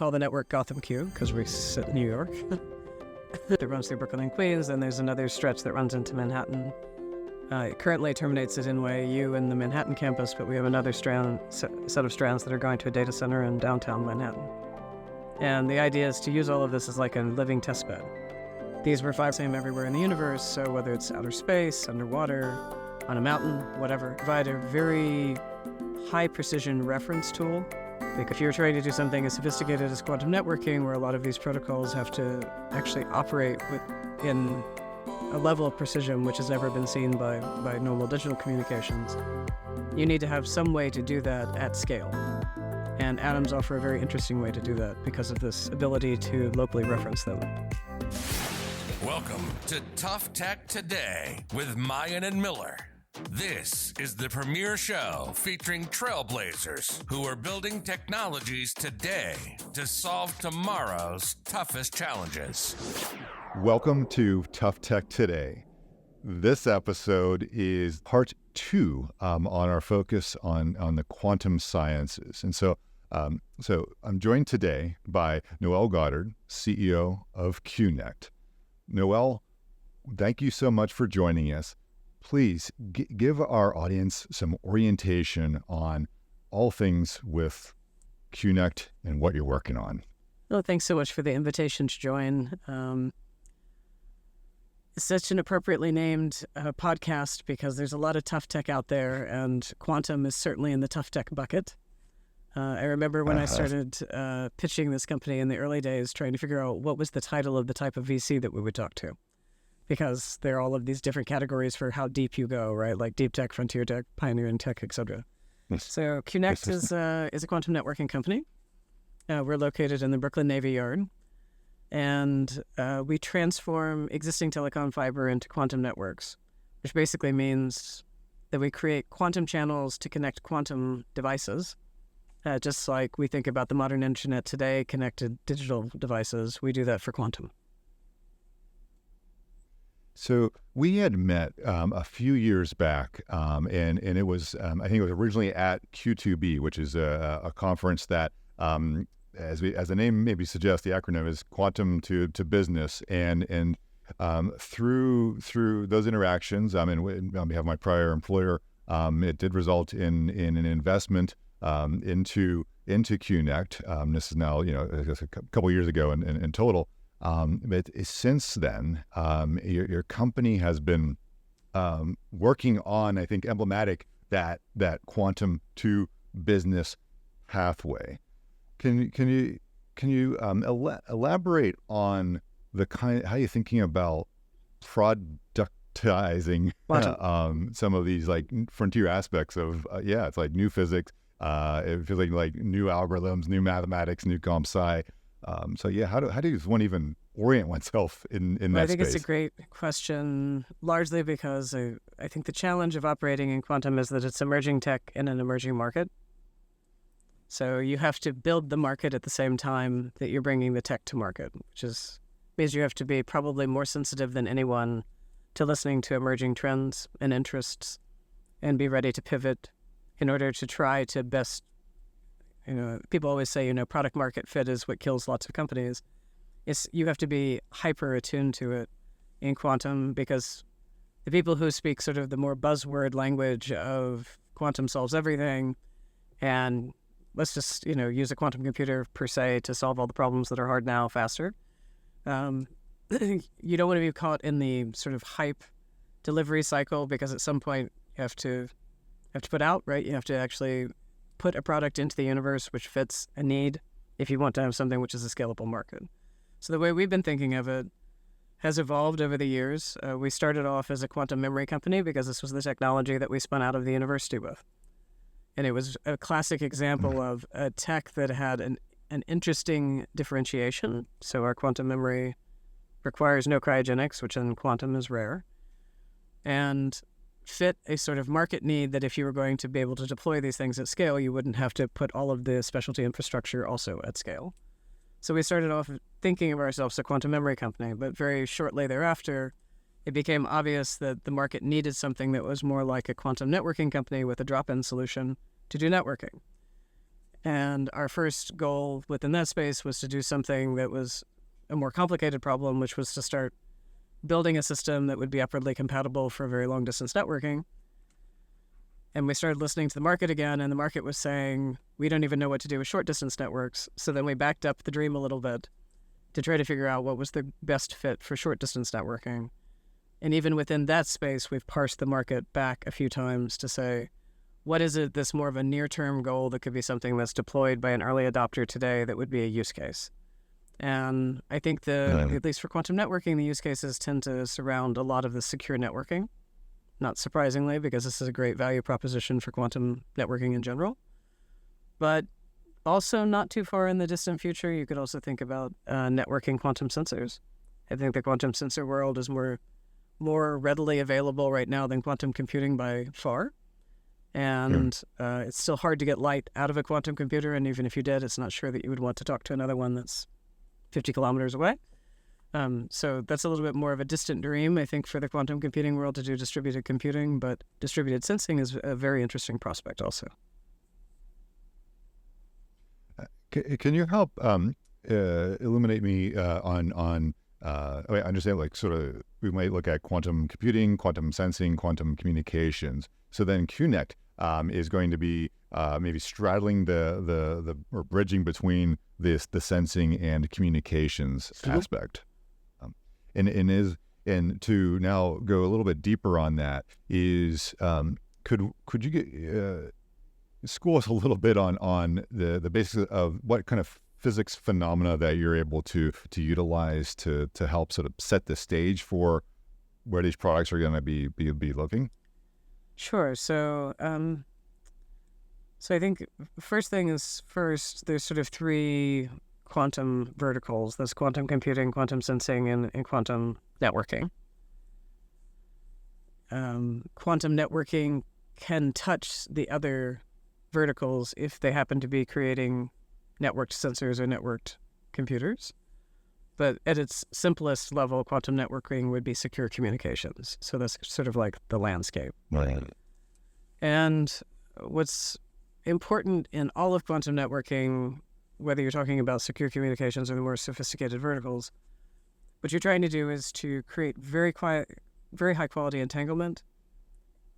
call the network GothamQ because we sit in New York. It runs through Brooklyn and Queens, and there's another stretch that runs into Manhattan. It currently terminates at NYU in the Manhattan campus, but we have another set of strands that are going to a data center in downtown Manhattan. And the idea is to use all of this as like a living testbed. These were the same everywhere in the universe, so whether it's outer space, underwater, on a mountain, whatever, provide a very high-precision reference tool. Like if you're trying to do something as sophisticated as quantum networking, where a lot of these protocols have to actually operate in a level of precision which has never been seen by normal digital communications, you need to have some way to do that at scale. And atoms offer a very interesting way to do that because of this ability to locally reference them. Welcome to Tough Tech Today with Mayan and Miller. This is the premier show featuring trailblazers who are building technologies today to solve tomorrow's toughest challenges. Welcome to Tough Tech Today. This episode is part 2 on our focus on the quantum sciences. And so I'm joined today by Noel Goddard, CEO of Qunnect. Noel, thank you so much for joining us. Please give our audience some orientation on all things with Qunnect and what you're working on. Well, thanks so much for the invitation to join. It's such an appropriately named podcast because there's a lot of tough tech out there, and quantum is certainly in the tough tech bucket. I remember when I started pitching this company in the early days, trying to figure out what was the title of the type of VC that we would talk to. Because there are all of these different categories for how deep you go, right? Like deep tech, frontier tech, pioneering tech, etc. So Qunnect is a quantum networking company. We're located in the Brooklyn Navy Yard, and we transform existing telecom fiber into quantum networks, which basically means that we create quantum channels to connect quantum devices. Just like we think about the modern internet today, connected digital devices, we do that for quantum. So we had met a few years back, and it was, I think it was originally at Q2B, which is a conference that, as the name maybe suggests, the acronym is Quantum to Business. And through those interactions, on behalf of my prior employer, it did result in an investment into Qunnect. This is now, a couple years ago in total. But since then, your company has been working on, I think, emblematic that quantum to business pathway. Can you elaborate on the how you're thinking about productizing some of these like frontier aspects of it's like new physics. It feels like new algorithms, new mathematics, new comp sci. How does one even orient oneself in that space? I think it's a great question, largely because I think the challenge of operating in quantum is that it's emerging tech in an emerging market. So you have to build the market at the same time that you're bringing the tech to market, which means you have to be probably more sensitive than anyone to listening to emerging trends and interests and be ready to pivot in order to try to best. People always say, product market fit is what kills lots of companies. You have to be hyper attuned to it in quantum, because the people who speak sort of the more buzzword language of quantum solves everything, and let's just, use a quantum computer per se to solve all the problems that are hard now faster. You don't want to be caught in the sort of hype delivery cycle, because at some point you have to put out, right? You have to actually put a product into the universe which fits a need if you want to have something which is a scalable market. So the way we've been thinking of it has evolved over the years. We started off as a quantum memory company because this was the technology that we spun out of the university with. And it was a classic example of a tech that had an interesting differentiation. So our quantum memory requires no cryogenics, which in quantum is rare, and fit a sort of market need that if you were going to be able to deploy these things at scale, you wouldn't have to put all of the specialty infrastructure also at scale. So we started off thinking of ourselves as a quantum memory company, but very shortly thereafter, it became obvious that the market needed something that was more like a quantum networking company with a drop-in solution to do networking. And our first goal within that space was to do something that was a more complicated problem, which was to start building a system that would be upwardly compatible for very long-distance networking. And we started listening to the market again, and the market was saying, we don't even know what to do with short-distance networks. So then we backed up the dream a little bit to try to figure out what was the best fit for short-distance networking. And even within that space, we've parsed the market back a few times to say, what is it that's more of a near-term goal that could be something that's deployed by an early adopter today that would be a use case? And I think at least for quantum networking, the use cases tend to surround a lot of the secure networking, not surprisingly, because this is a great value proposition for quantum networking in general. But also not too far in the distant future, you could also think about networking quantum sensors. I think the quantum sensor world is more readily available right now than quantum computing by far. And it's still hard to get light out of a quantum computer. And even if you did, it's not sure that you would want to talk to another one that's 50 kilometers away. So that's a little bit more of a distant dream, I think, for the quantum computing world to do distributed computing. But distributed sensing is a very interesting prospect also. Can you help illuminate me on I understand, like, sort of, we might look at quantum computing, quantum sensing, quantum communications. So then Qunnect is going to be maybe straddling the or bridging between the sensing and communications aspect. And to now go a little bit deeper on that is, could you get school us a little bit on the basics of what kind of physics phenomena that you're able to utilize to help sort of set the stage for where these products are going to be looking? Sure. So I think first thing is first, there's sort of three quantum verticals. There's quantum computing, quantum sensing, and quantum networking. Quantum networking can touch the other verticals if they happen to be creating networked sensors or networked computers. But at its simplest level, quantum networking would be secure communications. So that's sort of like the landscape. Right. And what's important in all of quantum networking, whether you're talking about secure communications or the more sophisticated verticals, what you're trying to do is to create very high quality entanglement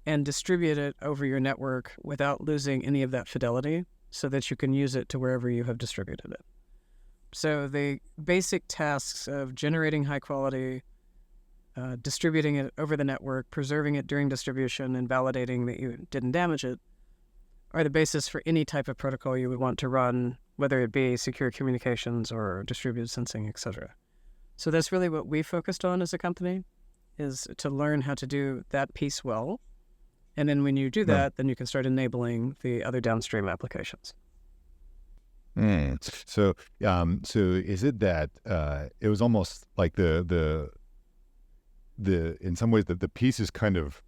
and distribute it over your network without losing any of that fidelity so that you can use it to wherever you have distributed it. So the basic tasks of generating high quality, distributing it over the network, preserving it during distribution, and validating that you didn't damage it are the basis for any type of protocol you would want to run, whether it be secure communications or distributed sensing, etc. So that's really what we focused on as a company, is to learn how to do that piece well. And then when you do that, then you can start enabling the other downstream applications. So is it that it was almost like the in some ways that the pieces kind of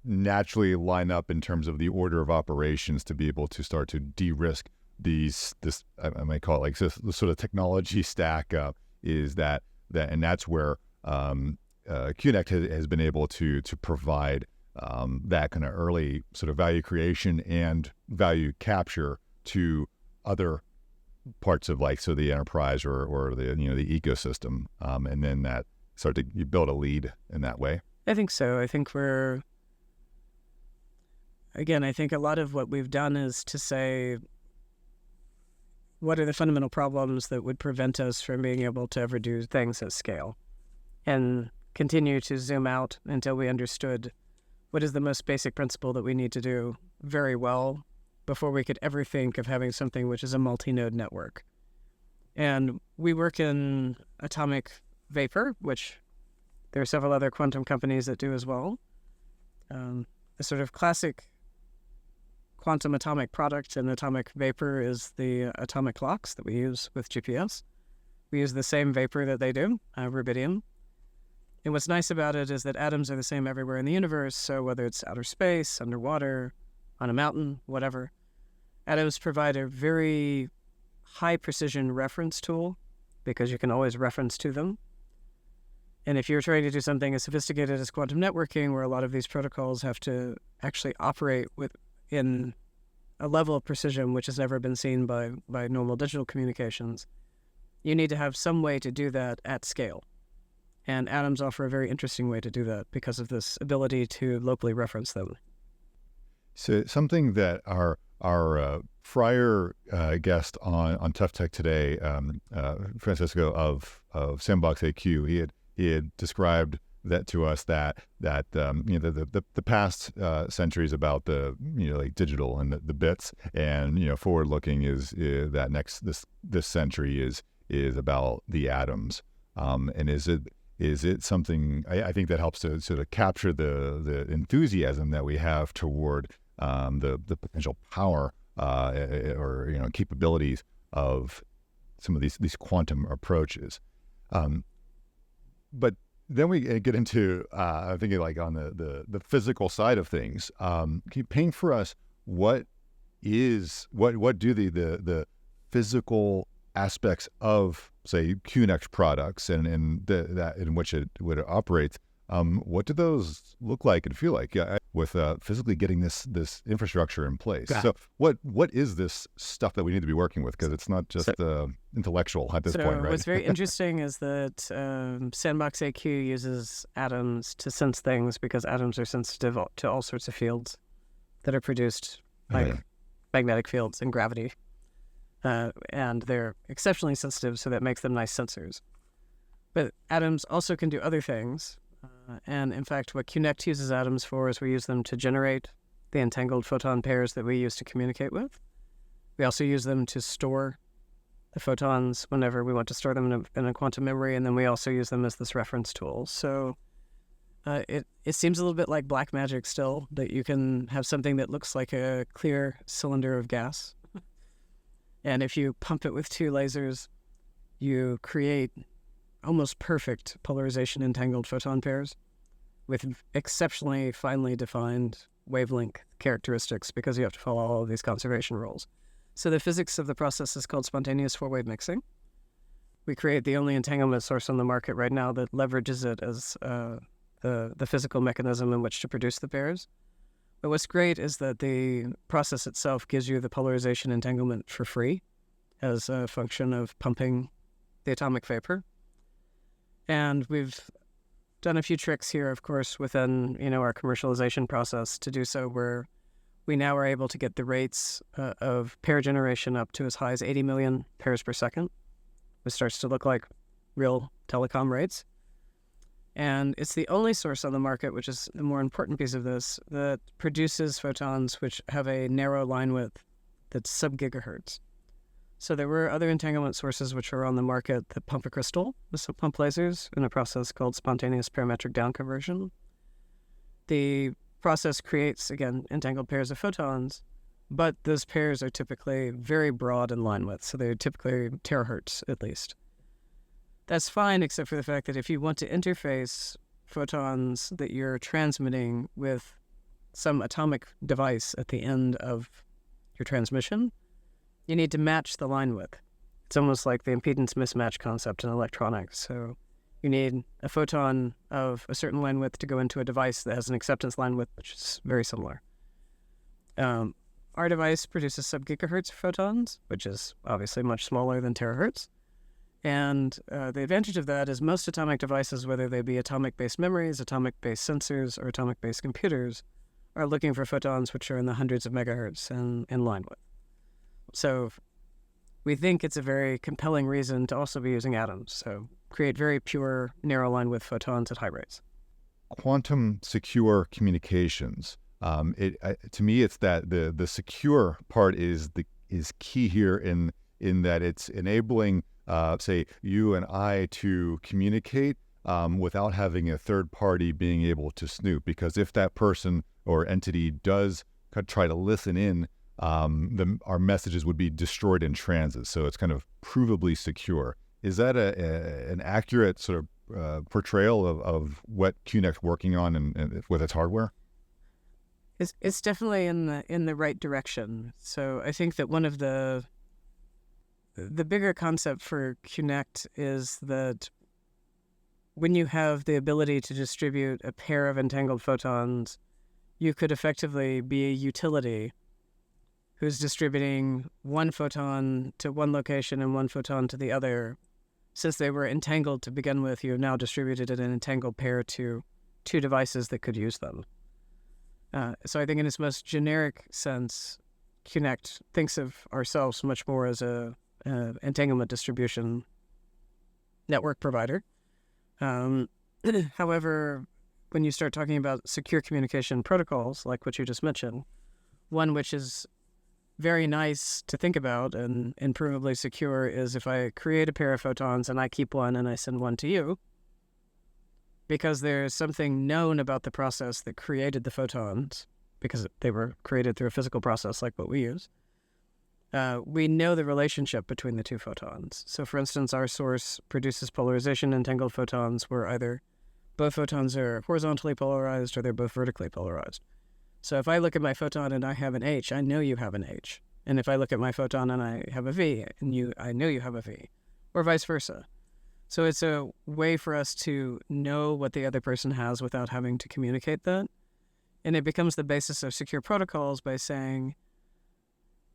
naturally line up in terms of the order of operations to be able to start to de-risk this I might call it like this sort of technology stack is that and that's where Qunnect has been able to provide that kind of early sort of value creation and value capture to other parts of, like, so the enterprise or the the ecosystem, and then that start to you build a lead in that way. I think so. I think I think a lot of what we've done is to say, what are the fundamental problems that would prevent us from being able to ever do things at scale, and continue to zoom out until we understood what is the most basic principle that we need to do very well before we could ever think of having something which is a multi-node network. And we work in atomic vapor, which there are several other quantum companies that do as well. A sort of classic quantum atomic product in atomic vapor is the atomic clocks that we use with GPS. We use the same vapor that they do, rubidium. And what's nice about it is that atoms are the same everywhere in the universe, so whether it's outer space, underwater, on a mountain, whatever, atoms provide a very high precision reference tool because you can always reference to them. And if you're trying to do something as sophisticated as quantum networking, where a lot of these protocols have to actually operate in a level of precision which has never been seen by normal digital communications, you need to have some way to do that at scale. And atoms offer a very interesting way to do that because of this ability to locally reference them. So something that our prior guest on Tough Tech Today, Francisco of Sandbox AQ, he had described that to us that the past century is about the like digital and the bits, and forward looking is that this century is about the atoms. And is it something I think that helps to sort of capture the enthusiasm that we have toward the potential power or capabilities of some of these quantum approaches. But then we get into I'm thinking like on the physical side of things. Can you paint for us what do the physical aspects of, say, Qunnect products and that in which it operates? What do those look like and feel like with physically getting this infrastructure in place? So what is this stuff that we need to be working with? Because it's not just intellectual at this point, right? What's very interesting is that Sandbox AQ uses atoms to sense things because atoms are sensitive to all sorts of fields that are produced, like magnetic fields and gravity. And they're exceptionally sensitive, so that makes them nice sensors. But atoms also can do other things. And in fact, what Qunnect uses atoms for is we use them to generate the entangled photon pairs that we use to communicate with. We also use them to store the photons whenever we want to store them in a quantum memory, and then we also use them as this reference tool. So it seems a little bit like black magic still, that you can have something that looks like a clear cylinder of gas. And if you pump it with two lasers, you create almost perfect polarization entangled photon pairs with exceptionally finely defined wavelength characteristics because you have to follow all of these conservation rules. So the physics of the process is called spontaneous four-wave mixing. We create the only entanglement source on the market right now that leverages it as the physical mechanism in which to produce the pairs. But what's great is that the process itself gives you the polarization entanglement for free as a function of pumping the atomic vapor. And we've done a few tricks here, of course, within our commercialization process to do so, where we now are able to get the rates of pair generation up to as high as 80 million pairs per second, which starts to look like real telecom rates. And it's the only source on the market, which is the more important piece of this, that produces photons which have a narrow line width that's sub-gigahertz. So there were other entanglement sources which are on the market that pump a crystal with some pump lasers in a process called spontaneous parametric down conversion. The process creates, again, entangled pairs of photons, but those pairs are typically very broad in line width, so they're typically terahertz at least. That's fine, except for the fact that if you want to interface photons that you're transmitting with some atomic device at the end of your transmission, you need to match the line width. It's almost like the impedance mismatch concept in electronics. So you need a photon of a certain line width to go into a device that has an acceptance line width, which is very similar. Our device produces sub-gigahertz photons, which is obviously much smaller than terahertz. And the advantage of that is most atomic devices, whether they be atomic-based memories, atomic-based sensors, or atomic-based computers, are looking for photons which are in the hundreds of megahertz in line width. So we think it's a very compelling reason to also be using atoms. So create very pure, narrow line width photons at high rates. Quantum secure communications. To me, it's that the secure part is key here in that it's enabling, say, you and I to communicate without having a third party being able to snoop. Because if that person or entity does try to listen in, our messages would be destroyed in transit. So it's kind of provably secure. Is that an accurate sort of portrayal of what Qunnect's working on and with its hardware? It's definitely in the right direction. So I think that one of the bigger concept for Qunnect is that when you have the ability to distribute a pair of entangled photons, you could effectively be a utility who's distributing one photon to one location and one photon to the other. Since they were entangled to begin with, you have now distributed an entangled pair to two devices that could use them. So I think in its most generic sense, Qunnect thinks of ourselves much more as a entanglement distribution network provider. However, when you start talking about secure communication protocols, like what you just mentioned, one which is very nice to think about and provably secure is if I create a pair of photons and I keep one and I send one to you, because there's something known about the process that created the photons, because they were created through a physical process like what we use. We know the relationship between the two photons. So for instance, our source produces polarization entangled photons where either both photons are horizontally polarized or they're both vertically polarized. So if I look at my photon and I have an H, I know you have an H. And if I look at my photon and I have a V, and I know you have a V, or vice versa. So it's a way for us to know what the other person has without having to communicate that. And it becomes the basis of secure protocols by saying,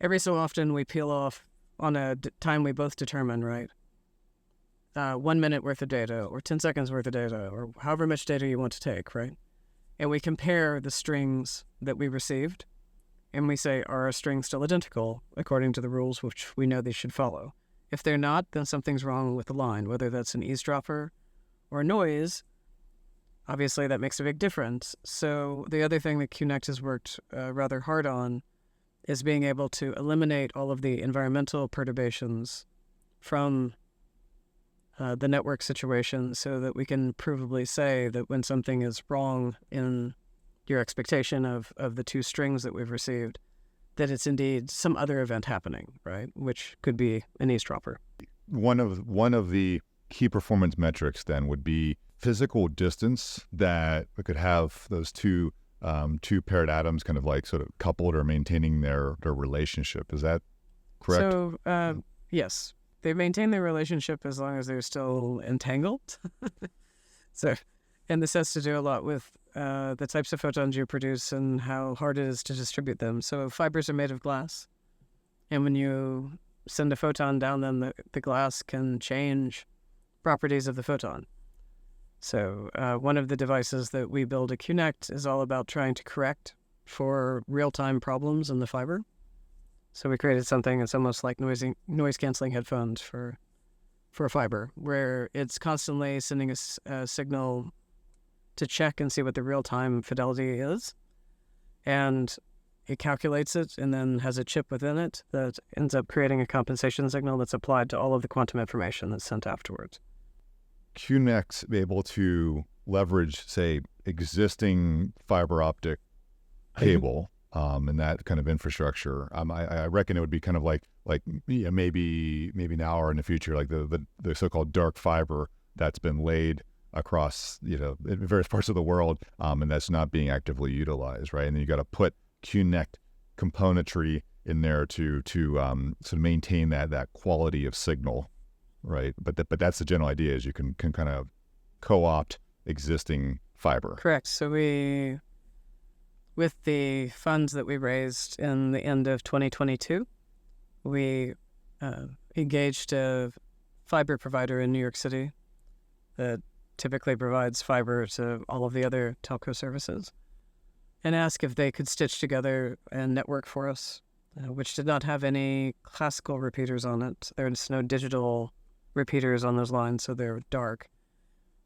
every so often we peel off on a time we both determine, right? 1 minute worth of data, or 10 seconds worth of data, or however much data you want to take, right? And we compare the strings that we received, and we say, are our strings still identical according to the rules which we know they should follow? If they're not, then something's wrong with the line, whether that's an eavesdropper or a noise. Obviously, that makes a big difference. So the other thing that Qunnect has worked rather hard on is being able to eliminate all of the environmental perturbations from the network situation so that we can provably say that when something is wrong in your expectation of the two strings that we've received, that it's indeed some other event happening, right? Which could be an eavesdropper. One of the key performance metrics then would be physical distance that we could have those two paired atoms kind of like sort of coupled or maintaining their relationship. Is that correct? So, yes. They maintain their relationship as long as they're still entangled. And this has to do a lot with the types of photons you produce and how hard it is to distribute them. So fibers are made of glass. And when you send a photon down them, the glass can change properties of the photon. So one of the devices that we build at Qunnect is all about trying to correct for real-time problems in the fiber. So we created something that's almost like noise-canceling headphones for a fiber, where it's constantly sending a signal to check and see what the real-time fidelity is. And it calculates it and then has a chip within it that ends up creating a compensation signal that's applied to all of the quantum information that's sent afterwards. Qunnect be able to leverage, say, existing fiber optic cable and that kind of infrastructure. I reckon it would be kind of like maybe now or in the future, like the so-called dark fiber that's been laid across in various parts of the world, and that's not being actively utilized, right? And then you got to put Qunnect componentry in there to sort of maintain that quality of signal, right? But that's the general idea, is you can kind of co-opt existing fiber. Correct. So with the funds that we raised in the end of 2022, we engaged a fiber provider in New York City that typically provides fiber to all of the other telco services, and asked if they could stitch together a network for us, which did not have any classical repeaters on it. There's no digital repeaters on those lines, so they're dark.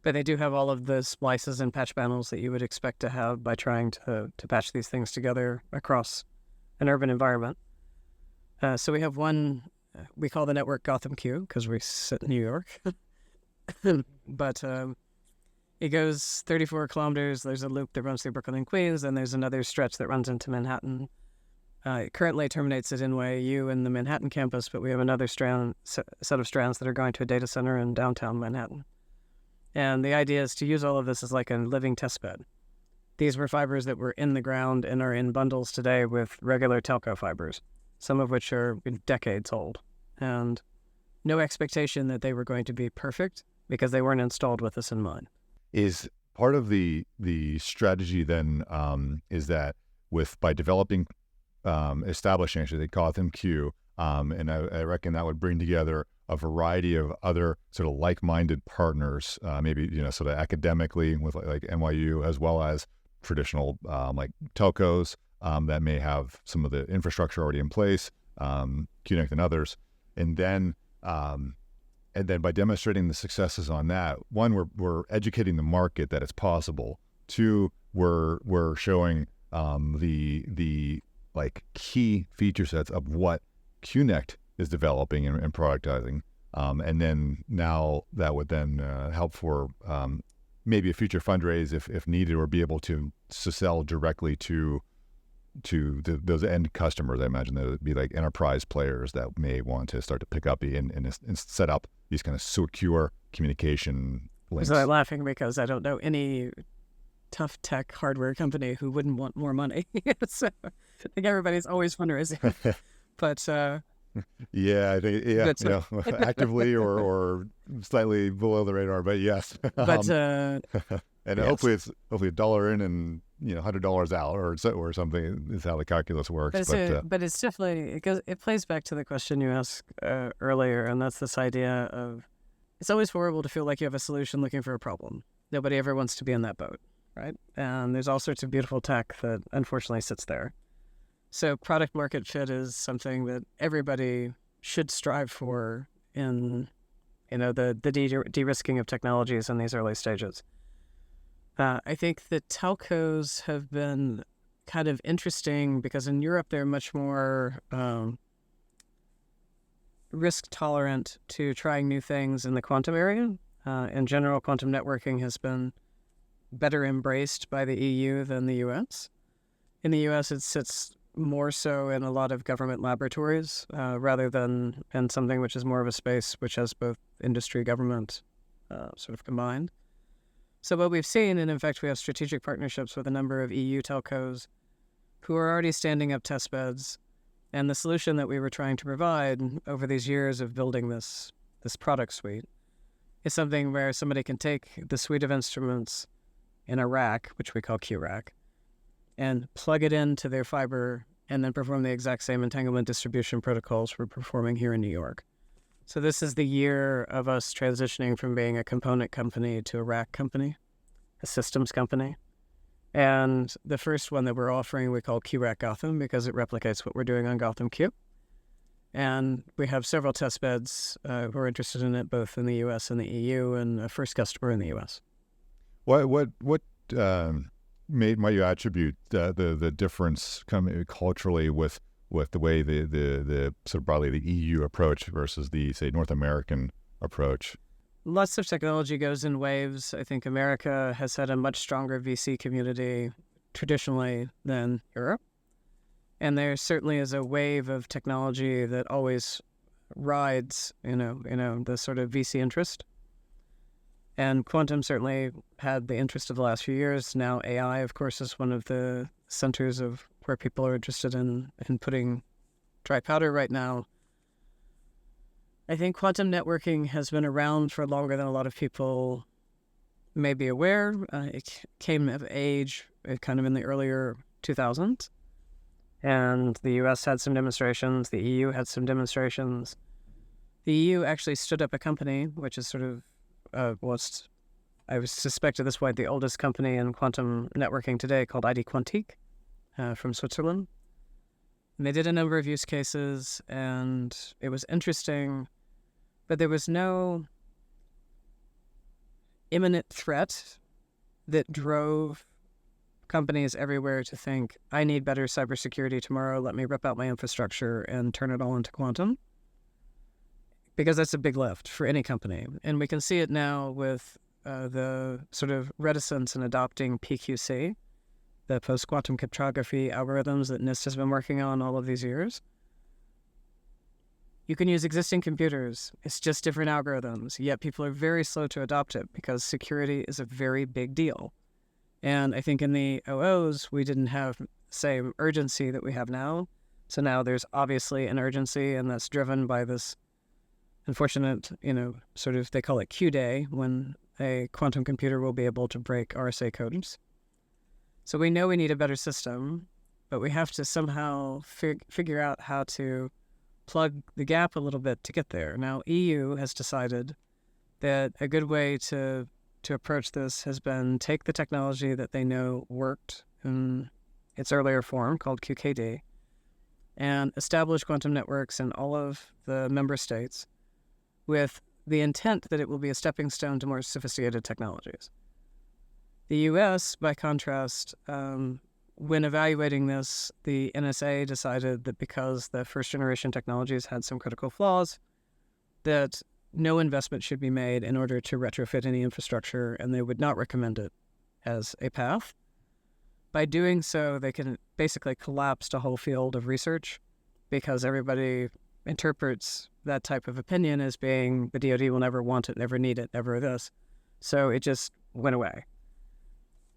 But they do have all of the splices and patch panels that you would expect to have by trying to patch these things together across an urban environment. So we have one, we call the network GothamQ because we sit in New York. But it goes 34 kilometers. There's a loop that runs through Brooklyn and Queens, and there's another stretch that runs into Manhattan. It currently terminates at NYU in the Manhattan campus, but we have another set of strands that are going to a data center in downtown Manhattan. And the idea is to use all of this as like a living testbed. These were fibers that were in the ground and are in bundles today with regular telco fibers, some of which are decades old, and no expectation that they were going to be perfect because they weren't installed with this in mind. Is part of the strategy then is that by developing establishing actually the GothamQ, and I reckon that would bring together a variety of other sort of like-minded partners, maybe sort of academically with like NYU, as well as traditional like telcos that may have some of the infrastructure already in place, Qunnect and others, and then by demonstrating the successes on that, one, we're educating the market that it's possible. Two, we're showing the like key feature sets of what Qunnect is developing and productizing, and then now that would then help for maybe a future fundraise if needed, or be able to sell directly to those end customers. I imagine that would be like enterprise players that may want to start to pick up and set up these kind of secure communication links. So I'm laughing because I don't know any tough tech hardware company who wouldn't want more money. So I think everybody's always fundraising. But yeah, I think actively or slightly below the radar, but yes. But and yes. hopefully $1 in and $100 out or something is how the calculus works. But it's definitely, it plays back to the question you asked earlier, and that's this idea of it's always horrible to feel like you have a solution looking for a problem. Nobody ever wants to be in that boat, right? And there's all sorts of beautiful tech that unfortunately sits there. So product market fit is something that everybody should strive for in, the de-risking of technologies in these early stages. I think the telcos have been kind of interesting because in Europe they're much more risk tolerant to trying new things in the quantum area. In general, quantum networking has been better embraced by the EU than the US. In the US, it sits more so in a lot of government laboratories rather than in something which is more of a space which has both industry, government sort of combined. So what we've seen, and in fact we have strategic partnerships with a number of EU telcos who are already standing up test beds, and the solution that we were trying to provide over these years of building this product suite is something where somebody can take the suite of instruments in a rack, which we call Q-rack, and plug it into their fiber and then perform the exact same entanglement distribution protocols we're performing here in New York. So this is the year of us transitioning from being a component company to a rack company, a systems company. And the first one that we're offering we call Q-rack Gotham because it replicates what we're doing on GothamQ. And we have several test beds who are interested in it, both in the US and the EU, and a first customer in the US. What might you attribute the difference culturally with the way the sort of broadly the EU approach versus the, say, North American approach? Lots of technology goes in waves. I think America has had a much stronger VC community traditionally than Europe. And there certainly is a wave of technology that always rides, the sort of VC interest. And quantum certainly had the interest of the last few years. Now AI, of course, is one of the centers of where people are interested in putting dry powder right now. I think quantum networking has been around for longer than a lot of people may be aware. It came of age kind of in the earlier 2000s. And the US had some demonstrations. The EU had some demonstrations. The EU actually stood up a company, which is sort of I would suspect at this point the oldest company in quantum networking today, called ID Quantique from Switzerland. And they did a number of use cases, and it was interesting, but there was no imminent threat that drove companies everywhere to think, I need better cybersecurity tomorrow, let me rip out my infrastructure and turn it all into quantum. Because that's a big lift for any company. And we can see it now with the sort of reticence in adopting PQC, the post-quantum cryptography algorithms that NIST has been working on all of these years. You can use existing computers. It's just different algorithms, yet people are very slow to adopt it because security is a very big deal. And I think in the OOs, we didn't have the same urgency that we have now. So now there's obviously an urgency, and that's driven by this unfortunate, sort of, they call it Q-Day, when a quantum computer will be able to break RSA codes. So we know we need a better system. but we have to somehow figure out how to plug the gap a little bit to get there. Now, EU has decided that a good way to approach this has been take the technology that they know worked in its earlier form, called QKD, and establish quantum networks in all of the member states with the intent that it will be a stepping stone to more sophisticated technologies. The US, by contrast, when evaluating this, the NSA decided that because the first-generation technologies had some critical flaws, that no investment should be made in order to retrofit any infrastructure, and they would not recommend it as a path. By doing so, they can basically collapse a whole field of research because everybody interprets that type of opinion as being the DoD will never want it, never need it, never this. So it just went away.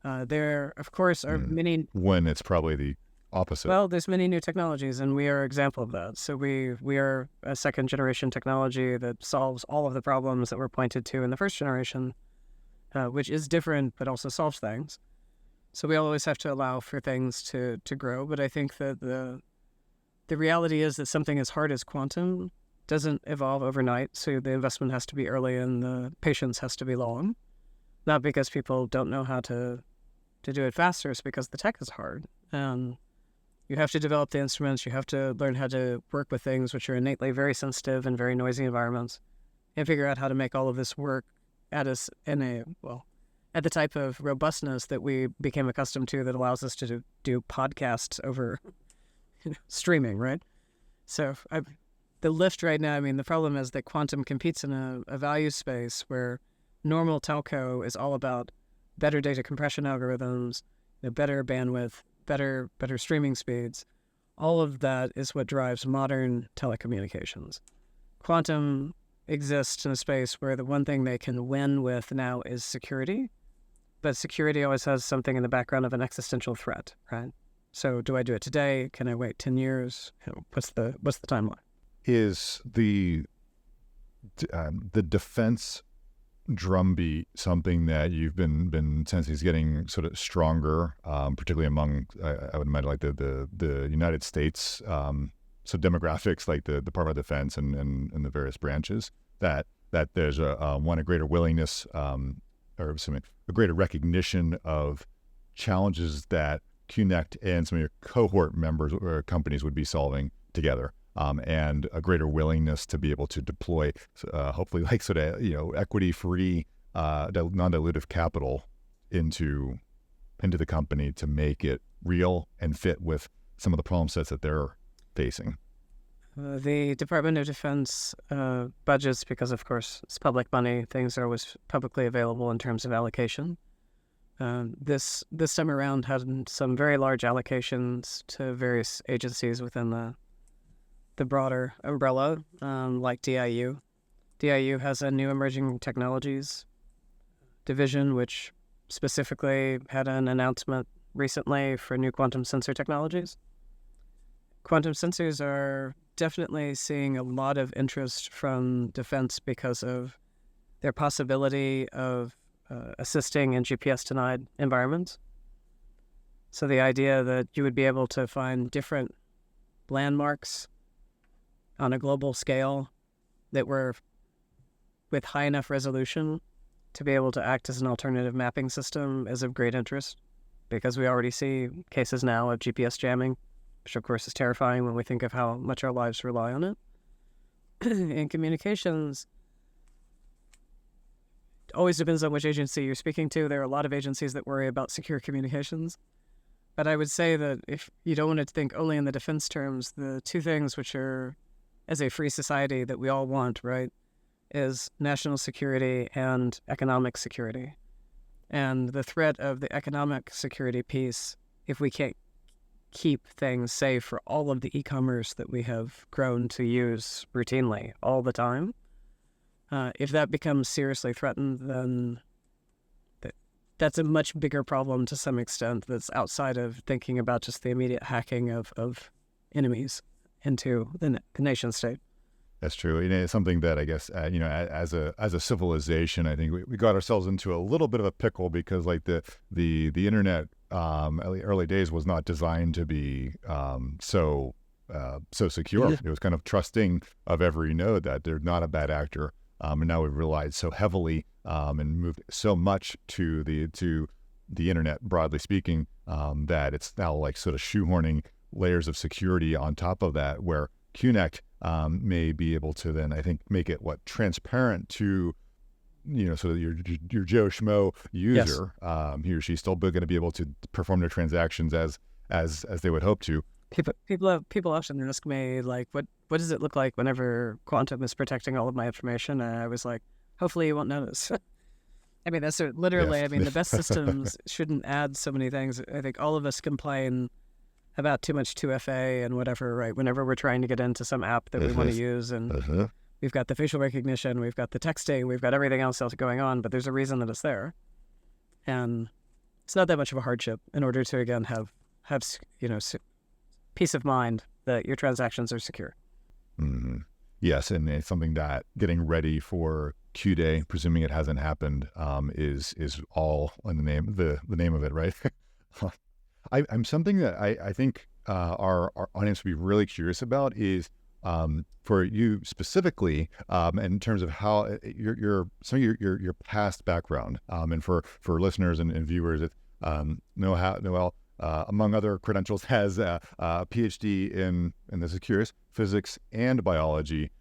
There, of course, are many... When it's probably the opposite. Well, there's many new technologies, and we are an example of that. So we are a second-generation technology that solves all of the problems that were pointed to in the first generation, which is different but also solves things. So we always have to allow for things to grow. But I think that the reality is that something as hard as quantum doesn't evolve overnight. So the investment has to be early and the patience has to be long. Not because people don't know how to do it faster, it's because the tech is hard. You have to develop the instruments, you have to learn how to work with things which are innately very sensitive and very noisy environments, and figure out how to make all of this work at the type of robustness that we became accustomed to that allows us to do podcasts over streaming, right? So the lift right now, the problem is that quantum competes in a value space where normal telco is all about better data compression algorithms, better bandwidth, better streaming speeds. All of that is what drives modern telecommunications. Quantum exists in a space where the one thing they can win with now is security, but security always has something in the background of an existential threat, right? So do I do it today? Can I wait 10 years? What's the timeline? Is the defense drumbeat something that you've been sensing is getting sort of stronger, particularly among I would imagine like the United States, so demographics like the Department of Defense and the various branches that there's a greater willingness a greater recognition of challenges that Qunnect and some of your cohort members or companies would be solving together. And a greater willingness to be able to deploy, hopefully, like sort of equity-free, non-dilutive capital into the company to make it real and fit with some of the problem sets that they're facing. The Department of Defense budgets, because of course it's public money, things are always publicly available in terms of allocation. This time around had some very large allocations to various agencies within the broader umbrella, like DIU. DIU has a new emerging technologies division, which specifically had an announcement recently for new quantum sensor technologies. Quantum sensors are definitely seeing a lot of interest from defense because of their possibility of assisting in GPS-denied environments. So the idea that you would be able to find different landmarks on a global scale that were with high enough resolution to be able to act as an alternative mapping system is of great interest, because we already see cases now of GPS jamming, which of course is terrifying when we think of how much our lives rely on it. In communications, it always depends on which agency you're speaking to. There are a lot of agencies that worry about secure communications. But I would say that if you don't want to think only in the defense terms, the two things which are, as a free society, that we all want, right, is national security and economic security. And the threat of the economic security piece, if we can't keep things safe for all of the e-commerce that we have grown to use routinely all the time, if that becomes seriously threatened, then that's a much bigger problem to some extent that's outside of thinking about just the immediate hacking of enemies into the nation state. That's true. It's something that I guess, as a civilization, I think we got ourselves into a little bit of a pickle because like the internet early days was not designed to be so secure. It was kind of trusting of every node that they're not a bad actor. And now we've relied so heavily and moved so much to the internet, broadly speaking, that it's now like sort of shoehorning layers of security on top of that, where Qunnect may be able to then, I think, make it transparent to, so that your Joe Schmo user, yes. He or she's still going to be able to perform their transactions as they would hope to. People often ask me, like, what does it look like whenever Quantum is protecting all of my information? And I was like, hopefully you won't notice. I mean, that's literally, yes. I mean, the best systems shouldn't add so many things. I think all of us complain about too much 2FA and whatever, right? Whenever we're trying to get into some app that we want to use, and we've got the facial recognition, we've got the texting, we've got everything else going on, but there's a reason that it's there. And it's not that much of a hardship in order to, again, have peace of mind that your transactions are secure. Mm-hmm. Yes, and it's something that getting ready for Q Day, presuming it hasn't happened, is all in the name of it, right? I'm something that I think our audience would be really curious about is for you specifically, in terms of how some of your past background, and for listeners and viewers, Noel, among other credentials, has a PhD in this is curious, physics and biology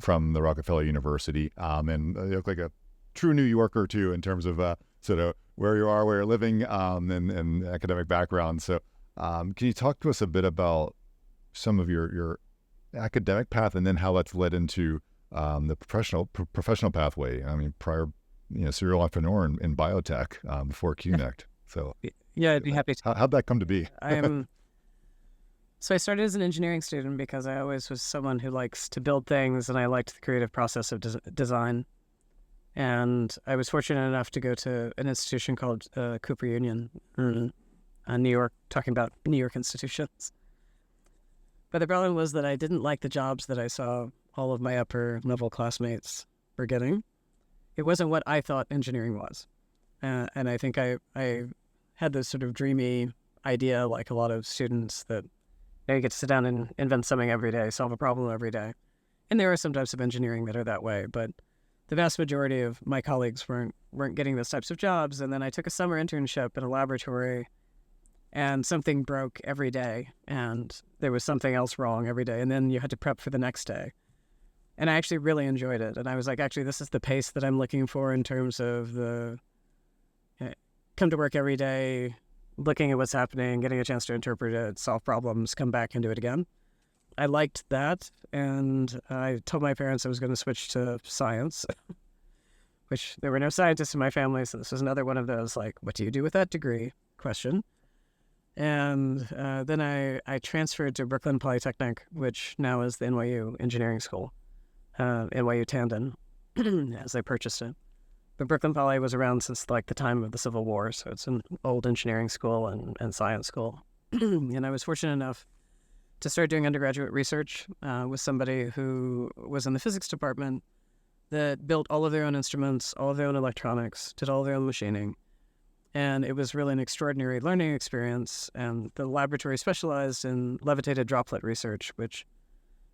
from the Rockefeller University, and you look like a true New Yorker too in terms of sort of where you are, where you're living, and academic background. So can you talk to us a bit about some of your academic path, and then how that's led into the professional pathway? I mean, prior, serial entrepreneur in biotech before Qunnect. So yeah, I'd be happy to. How'd that come to be? So I started as an engineering student because I always was someone who likes to build things, and I liked the creative process of design. And I was fortunate enough to go to an institution called Cooper Union in New York, talking about New York institutions. But the problem was that I didn't like the jobs that I saw all of my upper level classmates were getting. It wasn't what I thought engineering was. And I think I had this sort of dreamy idea, like a lot of students, that you get to sit down and invent something every day, solve a problem every day. And there are some types of engineering that are that way, but the vast majority of my colleagues weren't getting those types of jobs. And then I took a summer internship in a laboratory, and something broke every day, and there was something else wrong every day. And then you had to prep for the next day. And I actually really enjoyed it. And I was like, actually, this is the pace that I'm looking for in terms of the come to work every day, looking at what's happening, getting a chance to interpret it, solve problems, come back and do it again. I liked that, and I told my parents I was going to switch to science, which there were no scientists in my family, so this was another one of those, like, what do you do with that degree question? And then I transferred to Brooklyn Polytechnic, which now is the NYU Engineering School, NYU Tandon, as I purchased it. But Brooklyn Poly was around since like the time of the Civil War, so it's an old engineering school and science school. And I was fortunate enough to start doing undergraduate research with somebody who was in the physics department that built all of their own instruments, all of their own electronics, did all their own machining. And it was really an extraordinary learning experience. And the laboratory specialized in levitated droplet research, which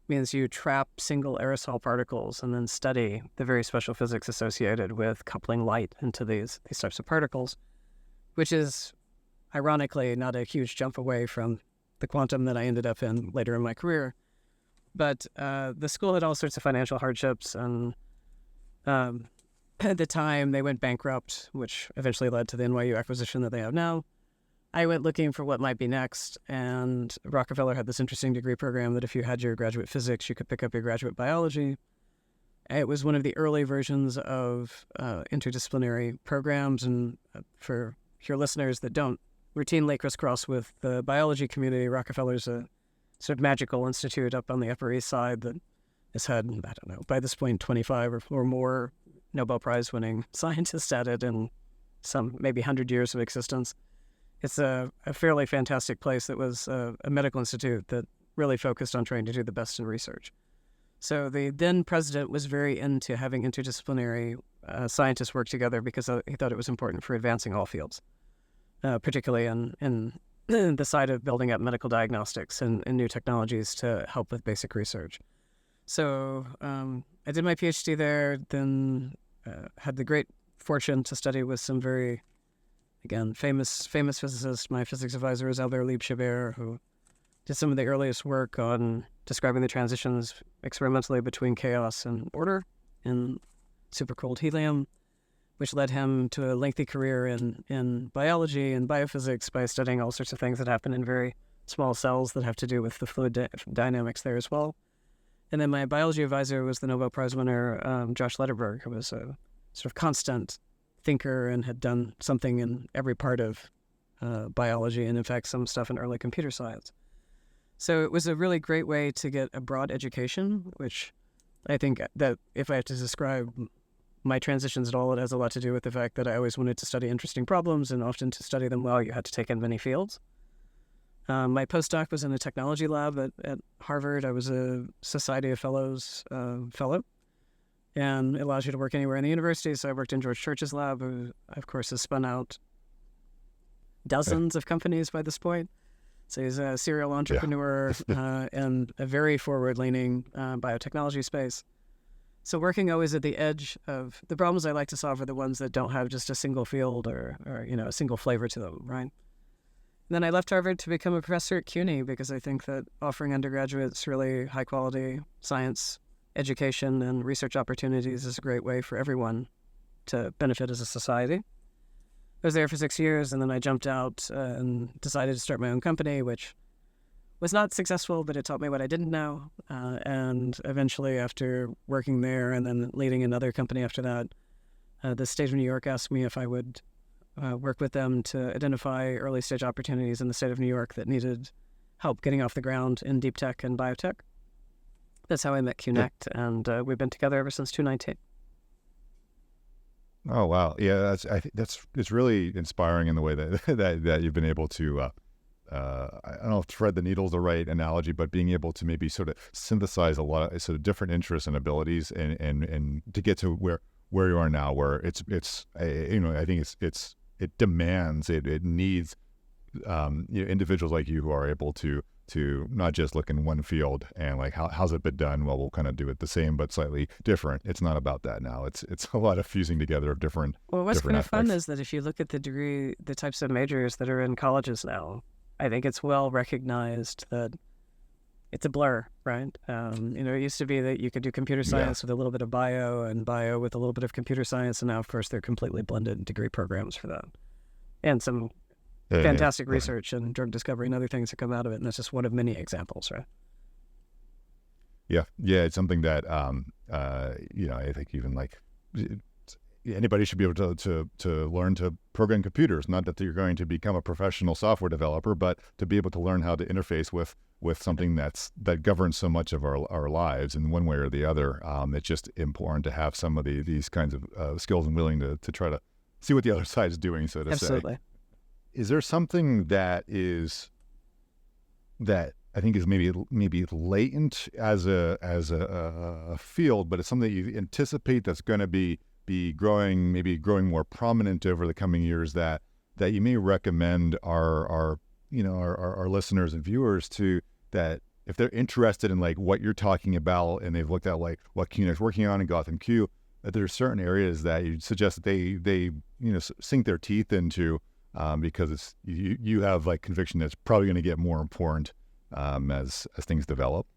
means you trap single aerosol particles and then study the very special physics associated with coupling light into these types of particles, which is ironically not a huge jump away from the quantum that I ended up in later in my career. But the school had all sorts of financial hardships, and at the time they went bankrupt, which eventually led to the NYU acquisition that they have now. I went looking for what might be next, and Rockefeller had this interesting degree program that if you had your graduate physics, you could pick up your graduate biology. It was one of the early versions of interdisciplinary programs, and for your listeners that don't routinely crisscross with the biology community, Rockefeller's a sort of magical institute up on the Upper East Side that has had, I don't know, by this point, 25 or more Nobel Prize-winning scientists at it in some maybe 100 years of existence. It's a fairly fantastic place that was a medical institute that really focused on trying to do the best in research. So the then president was very into having interdisciplinary scientists work together because he thought it was important for advancing all fields. particularly in the side of building up medical diagnostics and new technologies to help with basic research. So I did my PhD there, then had the great fortune to study with some very, again, famous physicists. My physics advisor is Albert Lieb-Chabert, who did some of the earliest work on describing the transitions experimentally between chaos and order in supercooled helium, which led him to a lengthy career in biology and biophysics by studying all sorts of things that happen in very small cells that have to do with the fluid dynamics there as well. And then my biology advisor was the Nobel Prize winner, Josh Lederberg, who was a sort of constant thinker and had done something in every part of biology and, in fact, some stuff in early computer science. So it was a really great way to get a broad education, which I think that if I have to describe my transitions at all, it has a lot to do with the fact that I always wanted to study interesting problems, and often to study them well, you had to take in many fields. My postdoc was in a technology lab at Harvard. I was a Society of Fellows fellow, and it allows you to work anywhere in the university. So I worked in George Church's lab, who, of course, has spun out dozens of companies by this point. So he's a serial entrepreneur and a very forward-leaning biotechnology space. So working always at the edge of the problems I like to solve are the ones that don't have just a single field or a single flavor to them, right? And then I left Harvard to become a professor at CUNY because I think that offering undergraduates really high-quality science education and research opportunities is a great way for everyone to benefit as a society. I was there for 6 years, and then I jumped out and decided to start my own company, which was not successful, but it taught me what I didn't know. And eventually, after working there and then leading another company after that, the state of New York asked me if I would work with them to identify early stage opportunities in the state of New York that needed help getting off the ground in deep tech and biotech. That's how I met Qunnect, and we've been together ever since 2019. Oh wow, yeah, I think it's really inspiring in the way that that you've been able to. I don't know if thread the needle is the right analogy, but being able to maybe sort of synthesize a lot of sort of different interests and abilities, and to get to where you are now, where it's I think it demands it needs individuals like you who are able to not just look in one field and like how's it been done? Well, we'll kind of do it the same but slightly different. It's not about that now. It's a lot of fusing together of different. Well, what's different kind of fun is that if you look at the types of majors that are in colleges now, I think it's well recognized that it's a blur, right? It used to be that you could do computer science with a little bit of bio and bio with a little bit of computer science, and now, of course, they're completely blended degree programs for that, and some fantastic research and drug discovery and other things that come out of it, and that's just one of many examples, right? Yeah, it's something that I think even like anybody should be able to learn to program computers. Not that you're going to become a professional software developer, but to be able to learn how to interface with something that governs so much of our lives in one way or the other. It's just important to have some of these kinds of skills and willing to try to see what the other side is doing, so to say. Absolutely. Is there something that I think is maybe latent as a field, but it's something that you anticipate that's going to be growing more prominent over the coming years that you may recommend our listeners and viewers to, that if they're interested in like what you're talking about and they've looked at like what Qunnect's working on in GothamQ, that there's certain areas that you suggest that they sink their teeth into, because it's you have like conviction that's probably going to get more important as things develop.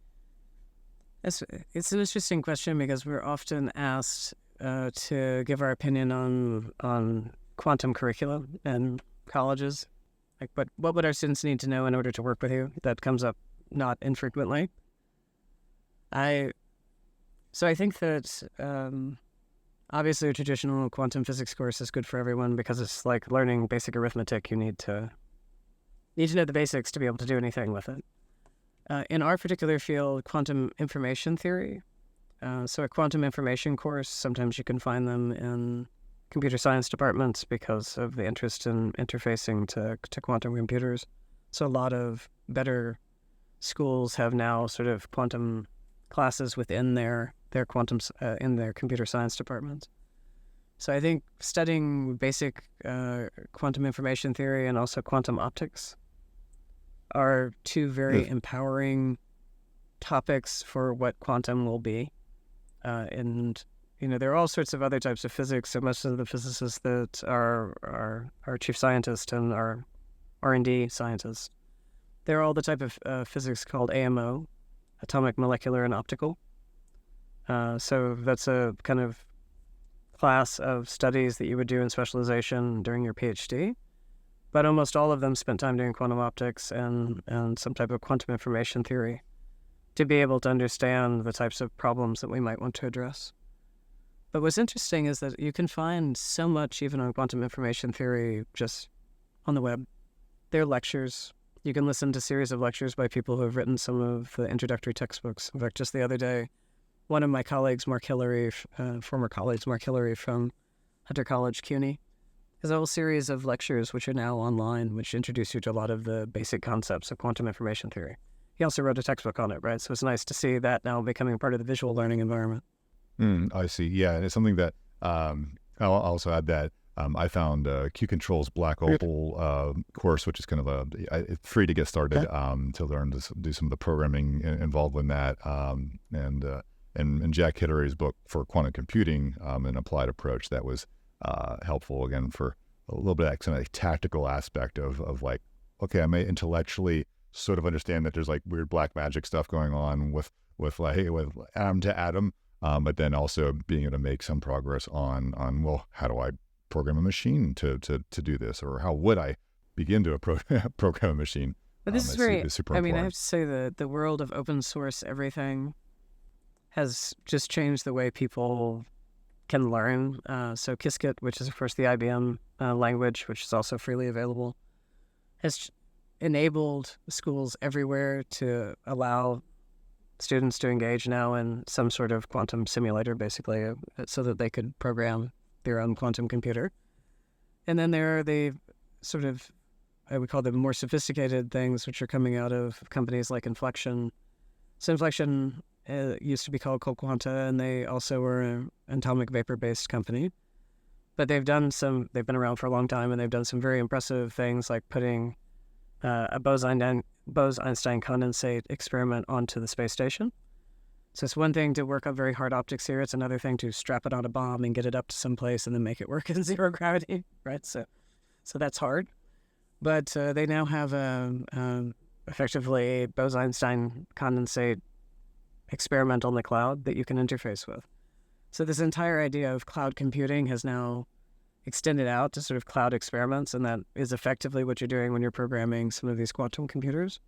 It's an interesting question because we're often asked to give our opinion on quantum curriculum in colleges. Like, what would our students need to know in order to work with you? That comes up not infrequently. So I think that obviously a traditional quantum physics course is good for everyone because it's like learning basic arithmetic. You need to know the basics to be able to do anything with it. In our particular field, quantum information theory, so a quantum information course, sometimes you can find them in computer science departments because of the interest in interfacing to quantum computers. So a lot of better schools have now sort of quantum classes within their quantum in their computer science departments. So I think studying basic quantum information theory and also quantum optics are two very empowering topics for what quantum will be. And there are all sorts of other types of physics. So most of the physicists that are our chief scientists and our R&D scientists, they're all the type of physics called AMO, atomic, molecular, and optical. So that's a kind of class of studies that you would do in specialization during your PhD. But almost all of them spent time doing quantum optics and some type of quantum information theory to be able to understand the types of problems that we might want to address. But what's interesting is that you can find so much even on quantum information theory just on the web. There are lectures. You can listen to a series of lectures by people who have written some of the introductory textbooks. In fact, just the other day, one of my colleagues, former colleagues, Mark Hillary from Hunter College, CUNY, has a whole series of lectures which are now online, which introduce you to a lot of the basic concepts of quantum information theory. He also wrote a textbook on it, right? So it's nice to see that now becoming part of the visual learning environment. I see. Yeah, and it's something that I'll also add that I found Q-Control's Black Opal course, which is kind of it's free to get started to learn to do some of the programming involved in that, and Jack Hillary's book for quantum computing, an applied approach that was helpful again for a little bit of that kind of tactical aspect of like, okay, I may intellectually sort of understand that there's like weird black magic stuff going on with atom to atom, but then also being able to make some progress on well, how do I program a machine to do this, or how would I begin to program a machine? But this is very, super I important. have to say that the world of open source everything has just changed the way people can learn. So Qiskit, which is of course the IBM language, which is also freely available, has enabled schools everywhere to allow students to engage now in some sort of quantum simulator, basically, so that they could program their own quantum computer. And then there are the sort of, I would call them more sophisticated things, which are coming out of companies like Inflection. So Inflection used to be called Quanta, and they also were an atomic vapor-based company. But they've been around for a long time, and they've done some very impressive things like putting a Bose-Einstein condensate experiment onto the space station. So it's one thing to work on very hard optics here. It's another thing to strap it on a bomb and get it up to some place and then make it work in zero gravity, right? So that's hard. But they now have effectively a Bose-Einstein condensate experiment on the cloud that you can interface with. So this entire idea of cloud computing has now extended out to sort of cloud experiments, and that is effectively what you're doing when you're programming some of these quantum computers.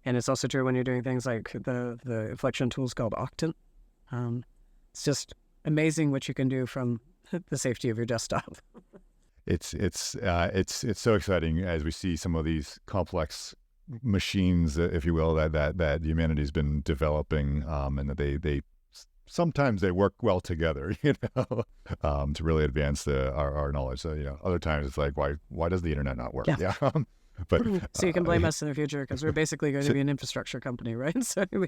And it's also true when you're doing things like the Inflection tools called Octant. It's just amazing what you can do from the safety of your desktop. It's so exciting as we see some of these complex machines, if you will, that humanity's been developing, and that they sometimes they work well together, to really advance our knowledge. So other times it's like, why does the internet not work? Yeah. But so you can blame us in the future because we're basically going to be an infrastructure company, right? So we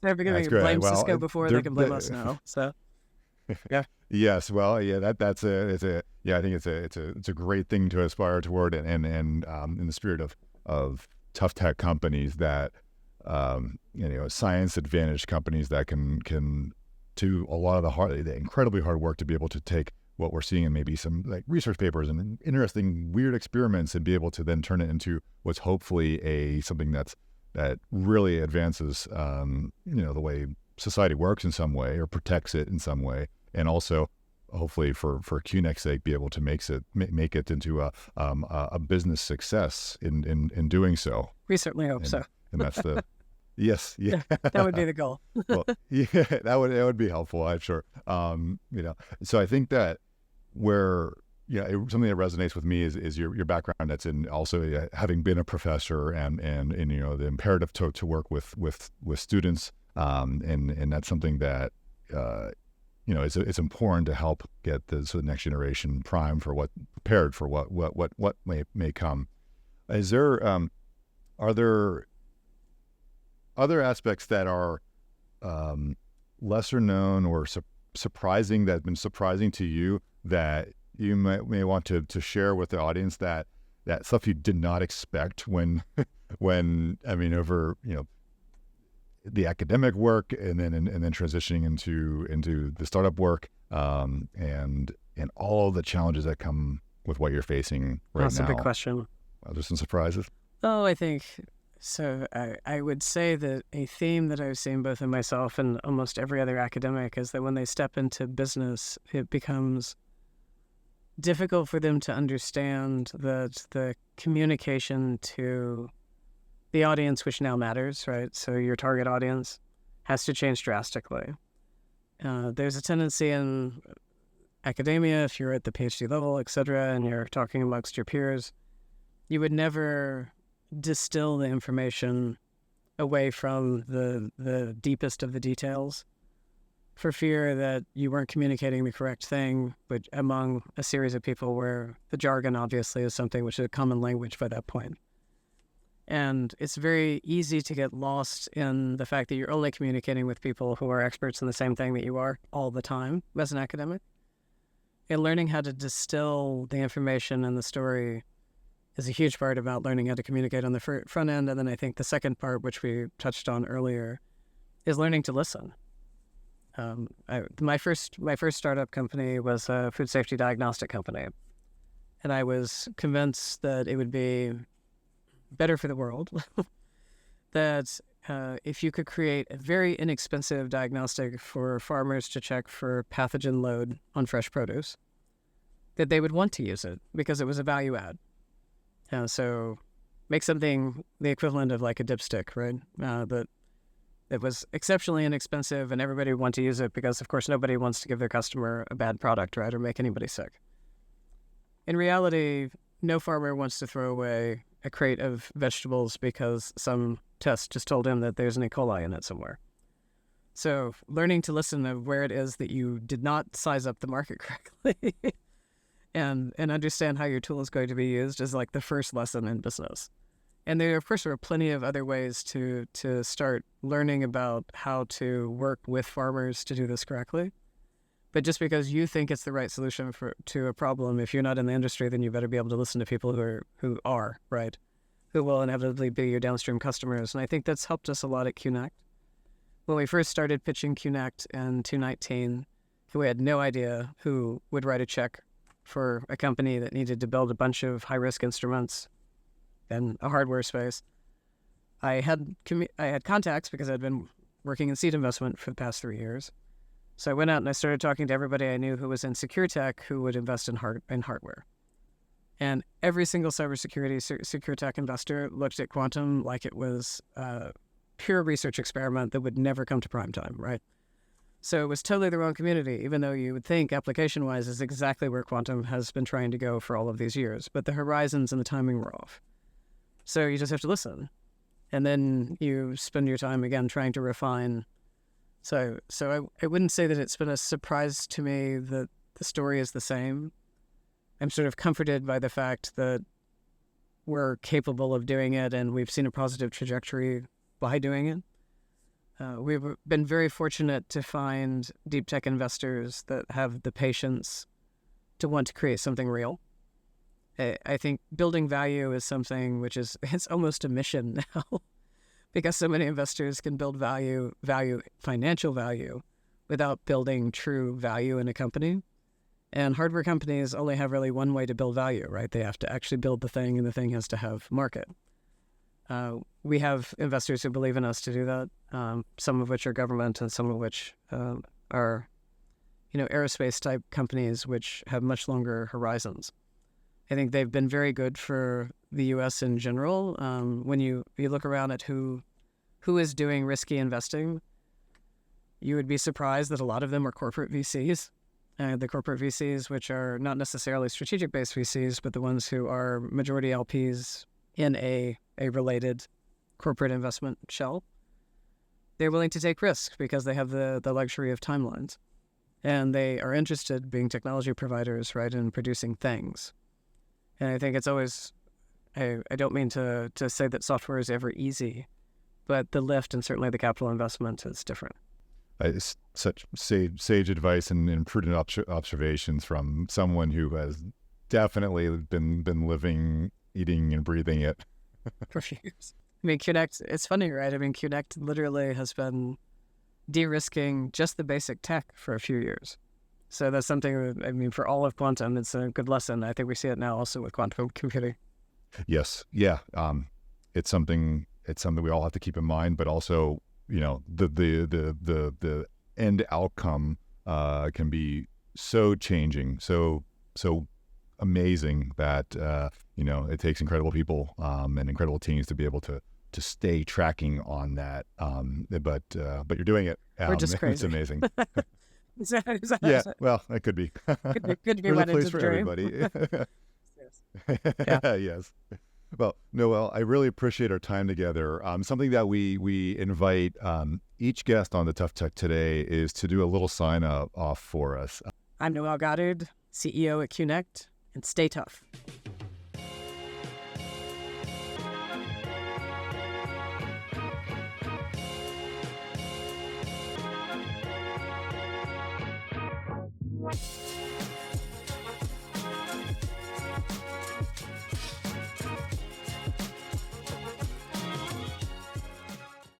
they're going to blame Cisco before they can blame us now. So yeah. Yes. Well, yeah. I think it's a great thing to aspire toward, and in the spirit of tough tech companies that science advantaged companies that can do a lot of the incredibly hard work to be able to take what we're seeing in maybe some like research papers and interesting weird experiments and be able to then turn it into what's hopefully something that really advances the way society works in some way or protects it in some way, and also hopefully for Qunnect's sake be able to make it into a business success in doing so. We certainly hope so. And that's the yes, yeah. That would be the goal. Well, yeah, that would be helpful, I'm sure. So I think that where something that resonates with me is your background that's in also having been a professor and the imperative to work with students, and that's something that it's important to help get the next generation prepared for what may come. Is there are there other aspects that are lesser known or surprising, that have been surprising to you that you may want to share with the audience, that stuff you did not expect when over the academic work and then transitioning into the startup work, and all the challenges that come with what you're facing right now? That's a big question. Are there some surprises? Oh, I think so. I would say that a theme that I've seen both in myself and almost every other academic is that when they step into business, it becomes difficult for them to understand that the communication to the audience, which now matters, right? So your target audience has to change drastically. There's a tendency in academia, if you're at the PhD level, et cetera, and you're talking amongst your peers, you would never distill the information away from the deepest of the details for fear that you weren't communicating the correct thing, but among a series of people where the jargon obviously is something which is a common language by that point. And it's very easy to get lost in the fact that you're only communicating with people who are experts in the same thing that you are all the time as an academic. And learning how to distill the information and the story is a huge part about learning how to communicate on the front end. And then I think the second part, which we touched on earlier, is learning to listen. My first startup company was a food safety diagnostic company. And I was convinced that it would be better for the world that if you could create a very inexpensive diagnostic for farmers to check for pathogen load on fresh produce, that they would want to use it because it was a value add. So make something the equivalent of like a dipstick, right? But it was exceptionally inexpensive and everybody would want to use it because, of course, nobody wants to give their customer a bad product, right, or make anybody sick. In reality, no farmer wants to throw away a crate of vegetables because some test just told him that there's an E. coli in it somewhere. So learning to listen to where it is that you did not size up the market correctly and understand how your tool is going to be used is like the first lesson in business. And there, of course, are plenty of other ways to start learning about how to work with farmers to do this correctly. But just because you think it's the right solution to a problem, if you're not in the industry, then you better be able to listen to people who are, right? Who will inevitably be your downstream customers. And I think that's helped us a lot at Qunnect. When we first started pitching Qunnect in 2019, we had no idea who would write a check for a company that needed to build a bunch of high-risk instruments in a hardware space. I had contacts because I'd been working in seed investment for the past 3 years. So I went out and I started talking to everybody I knew who was in secure tech who would invest in hardware. And every single cybersecurity secure tech investor looked at quantum like it was a pure research experiment that would never come to prime time, right? So it was totally the wrong community, even though you would think application-wise is exactly where quantum has been trying to go for all of these years. But the horizons and the timing were off. So you just have to listen. And then you spend your time, again, trying to refine. So I wouldn't say that it's been a surprise to me that the story is the same. I'm sort of comforted by the fact that we're capable of doing it and we've seen a positive trajectory by doing it. We've been very fortunate to find deep tech investors that have the patience to want to create something real. I think building value is something which is, it's almost a mission now because so many investors can build value, financial value, without building true value in a company. And hardware companies only have really one way to build value, right? They have to actually build the thing and the thing has to have market. We have investors who believe in us to do that, some of which are government and some of which are, aerospace type companies which have much longer horizons. I think they've been very good for the U.S. in general. When you look around at who is doing risky investing, you would be surprised that a lot of them are corporate VCs. The corporate VCs, which are not necessarily strategic-based VCs, but the ones who are majority LPs in a related corporate investment shell, they're willing to take risks because they have the luxury of timelines. And they are interested in being technology providers, right, and producing things. And I think it's always, I don't mean to say that software is ever easy, but the lift and certainly the capital investment is different. it's such sage advice and prudent observations from someone who has definitely been living, eating, and breathing it for years. I mean, Qunnect, it's funny, right? I mean, Qunnect literally has been de-risking just the basic tech for a few years. So that's something, I mean, for all of quantum, it's a good lesson. I think we see it now also with quantum computing. Yes. Yeah. It's something we all have to keep in mind, but also, the end outcome can be so changing, so amazing that it takes incredible people and incredible teams to be able to stay tracking on that. But you're doing it. We're just crazy. It's amazing. Exactly. Yeah. Well, that could be. Could be There's a went place into for the dream. everybody. Yeah. Yes. Well, Noel, I really appreciate our time together. Something that we invite each guest on the Tough Tech today is to do a little sign off for us. I'm Noel Goddard, CEO at Qunnect, and stay tough.